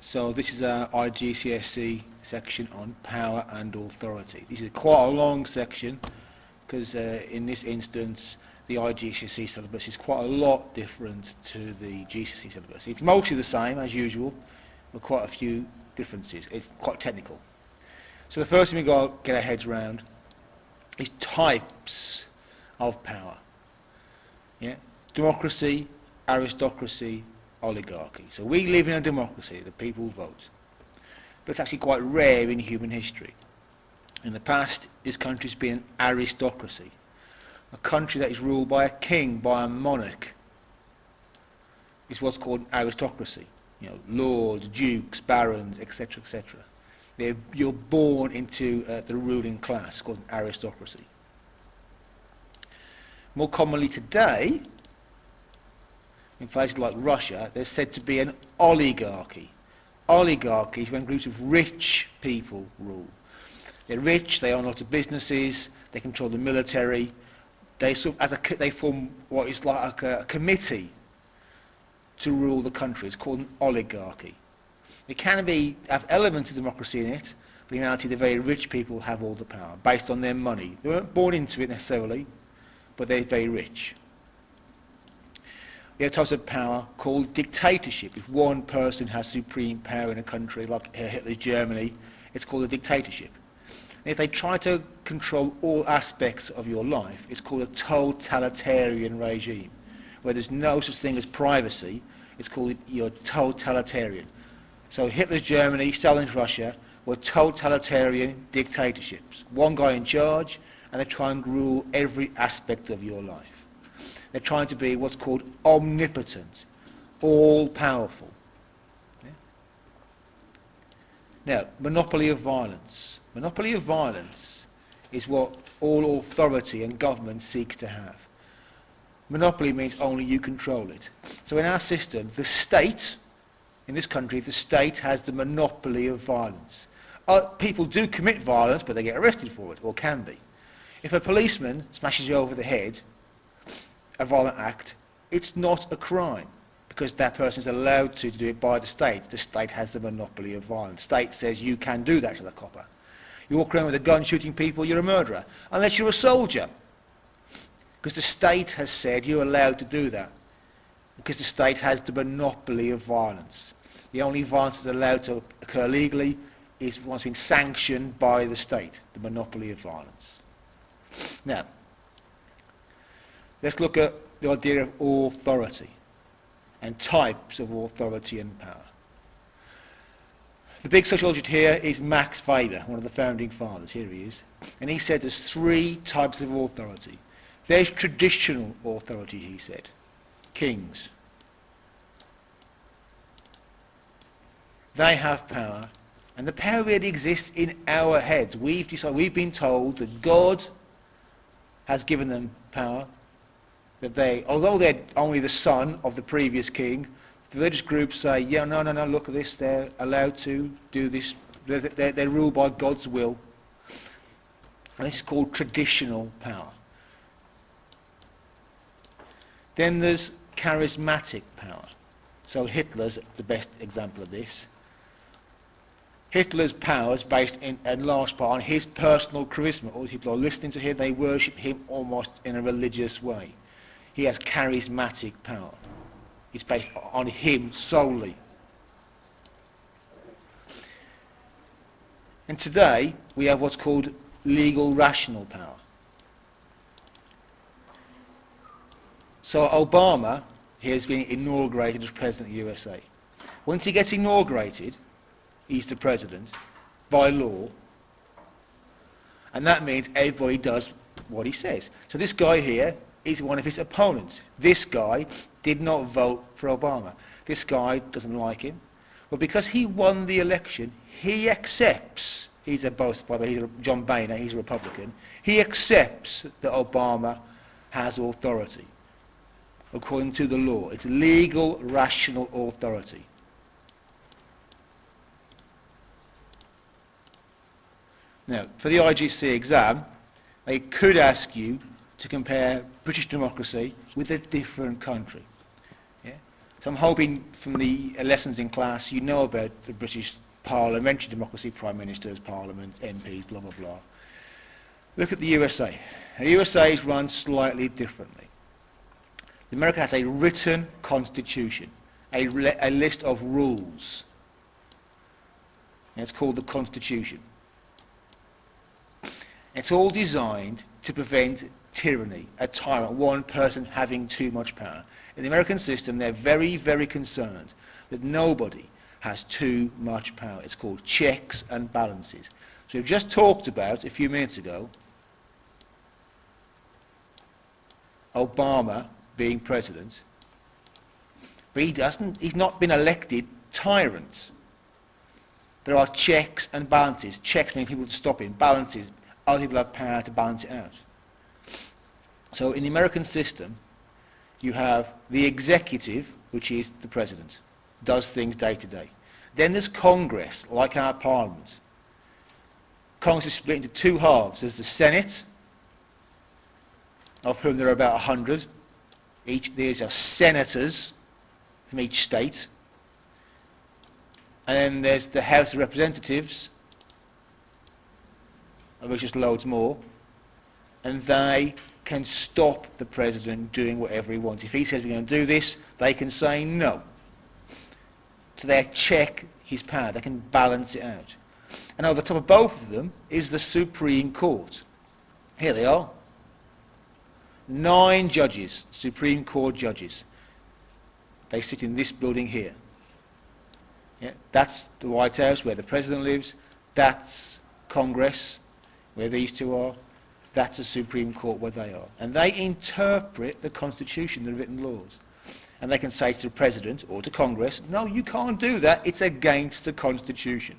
So this is our IGCSE section on power and authority. This is quite a long section because in this instance the IGCSE syllabus is quite a lot different to the GCSE syllabus. It's mostly the same as usual, but quite a few differences. It's quite technical. So the first thing we've got to get our heads around is types of power. Yeah? Democracy, aristocracy, oligarchy. So we live in a democracy, the people vote. But it's actually quite rare in human history. In the past, this country's been an aristocracy, a country that is ruled by a king, by a monarch. It's what's called an aristocracy. You know, lords, dukes, barons, etc., etc. You're born into the ruling class, called an aristocracy. More commonly today, in places like Russia, there's said to be an oligarchy. Oligarchy is when groups of rich people rule. They're rich, they own lots of businesses, they control the military, they form what is like a committee to rule the country. It's called an oligarchy. It can have elements of democracy in it, but in reality the very rich people have all the power, based on their money. They weren't born into it necessarily, but they're very rich. We have types of power called dictatorship. If one person has supreme power in a country, like Hitler's Germany, it's called a dictatorship. And if they try to control all aspects of your life, it's called a totalitarian regime, where there's no such thing as privacy. It's called you're totalitarian. So Hitler's Germany, Stalin's Russia were totalitarian dictatorships. One guy in charge, and they try and rule every aspect of your life. They're trying to be what's called omnipotent, all-powerful. Yeah? Now, monopoly of violence. Monopoly of violence is what all authority and government seeks to have. Monopoly means only you control it. So in our system, the state, in this country, the state has the monopoly of violence. People do commit violence, but they get arrested for it, or can be. If a policeman smashes you over the head, a violent act, it's not a crime, because that person is allowed to do it by the state. The state has the monopoly of violence. The state says you can do that to the copper. You walk around with a gun shooting people, you're a murderer, unless you're a soldier, because the state has said you're allowed to do that, because the state has the monopoly of violence. The only violence that's allowed to occur legally is once been sanctioned by the state, the monopoly of violence. Now, let's look at the idea of authority and types of authority and power. The big sociologist here is Max Weber, one of the founding fathers. Here he is. And he said there's three types of authority. There's traditional authority, he said. Kings. They have power, and the power really exists in our heads. We've been told that God has given them power, that although they're only the son of the previous king, the religious groups say, yeah, no, look at this, they're allowed to do this, they're ruled by God's will. And this is called traditional power. Then there's charismatic power. So Hitler's the best example of this. Hitler's power is based in large part on his personal charisma. All the people are listening to him, they worship him almost in a religious way. He has charismatic power. It's based on him solely. And today we have what's called legal rational power. So Obama, he has been inaugurated as President of the USA. Once he gets inaugurated, he's the president by law, and that means everybody does what he says. So this guy here is one of his opponents. This guy did not vote for Obama. This guy doesn't like him. But because he won the election, he accepts, he's a both, by the way, he's John Boehner, he's a Republican, he accepts that Obama has authority according to the law. It's legal, rational authority. Now, for the IGC exam, they could ask you to compare British democracy with a different country. Yeah? So I'm hoping from the lessons in class you know about the British parliamentary democracy, prime ministers, parliament, MPs, blah, blah, blah. Look at the USA. The USA is run slightly differently. America has a written constitution, a list of rules. And it's called the Constitution. It's all designed to prevent tyranny, a tyrant, one person having too much power. In the American system, they're very, very concerned that nobody has too much power. It's called checks and balances. So we've just talked about, a few minutes ago, Obama being president, but he's not been elected tyrant. There are checks and balances. Checks mean people to stop him. Balances, other people have power to balance it out. So in the American system, you have the executive, which is the president, does things day to day. Then there's Congress, like our parliament. Congress is split into two halves. There's the Senate, of whom there are about 100. These are senators from each state. And then there's the House of Representatives, of which there's loads more. And they can stop the president doing whatever he wants. If he says we're going to do this, they can say no. So they check his power. They can balance it out. And over the top of both of them is the Supreme Court. Here they are. 9 judges, Supreme Court judges. They sit in this building here. Yeah, that's the White House, where the President lives. That's Congress, where these two are. That's the Supreme Court, where they are. And they interpret the Constitution, the written laws. And they can say to the President or to Congress, no, you can't do that. It's against the Constitution.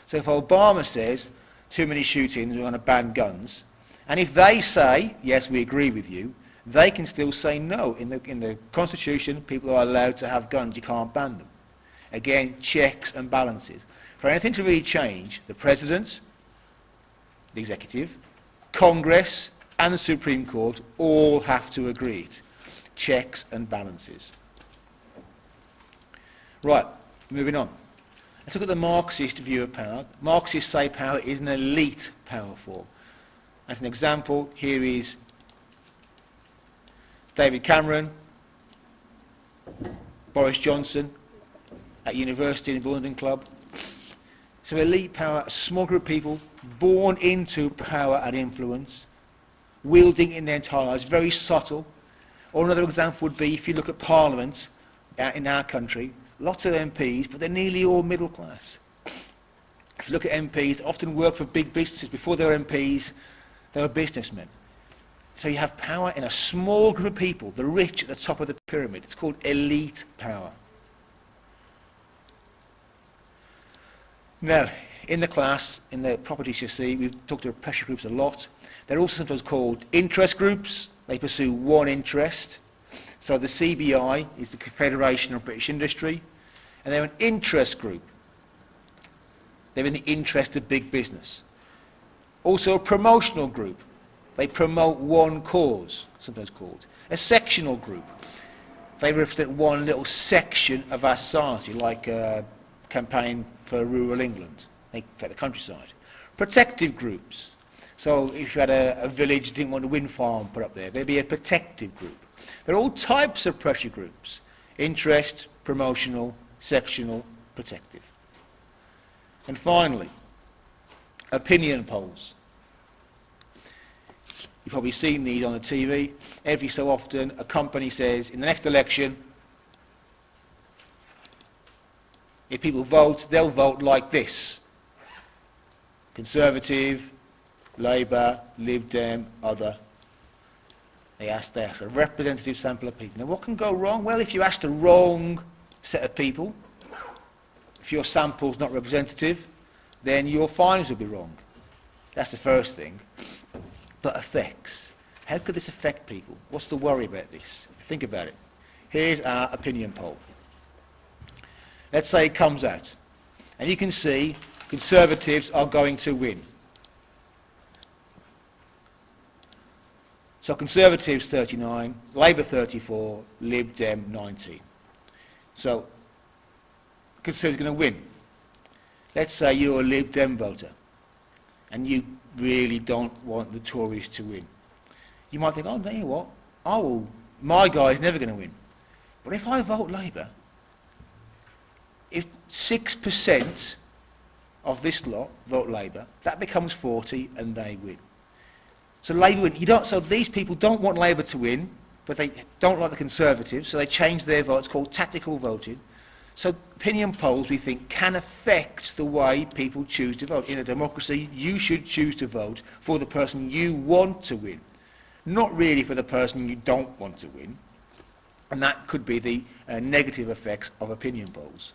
So if Obama says, too many shootings, we're going to ban guns, and if they say, yes, we agree with you, they can still say no. In the Constitution, people are allowed to have guns. You can't ban them. Again, checks and balances. For anything to really change, the President, the Executive, Congress, and the Supreme Court all have to agree it. Checks and balances. Right, moving on. Let's look at the Marxist view of power. Marxists say power is an elite power form. As an example, here is David Cameron, Boris Johnson at university in the London Club. So elite power, a small group of people born into power and influence, wielding in their entire lives, very subtle. Or another example would be if you look at Parliament in our country, lots of MPs, but they're nearly all middle class. If you look at MPs, often work for big businesses. Before they were MPs, they were businessmen. So you have power in a small group of people, the rich at the top of the pyramid. It's called elite power. Now, in the class, in the properties you see, we've talked about pressure groups a lot. They're also sometimes called interest groups. They pursue one interest. So the CBI is the Confederation of British Industry, and they're an interest group. They're in the interest of big business. Also a promotional group. They promote one cause, sometimes called. A sectional group. They represent one little section of our society, like a campaign for rural England, for the countryside. Protective groups. So if you had a village that didn't want a wind farm put up there, there'd be a protective group. There are all types of pressure groups. Interest, promotional, sectional, protective. And finally, opinion polls. You've probably seen these on the TV. Every so often, a company says, in the next election, if people vote, they'll vote like this. Conservative, Labour, Lib Dem, other. They ask a representative sample of people. Now, what can go wrong? Well, if you ask the wrong set of people, if your sample's not representative, then your findings will be wrong. That's the first thing. But effects. How could this affect people? What's the worry about this? Think about it. Here's our opinion poll. Let's say it comes out. And you can see Conservatives are going to win. So Conservatives 39, Labour 34, Lib Dem 19. So, Conservatives are going to win. Let's say you're a Lib Dem voter, and you really don't want the Tories to win. You might think, oh, you know what, my guy's never going to win. But if I vote Labour, if 6% of this lot vote Labour, that becomes 40 and they win. So Labour win. So these people don't want Labour to win, but they don't like the Conservatives, so they change their vote. It's called tactical voting. So opinion polls, we think, can affect the way people choose to vote. In a democracy, you should choose to vote for the person you want to win, not really for the person you don't want to win. And that could be the negative effects of opinion polls.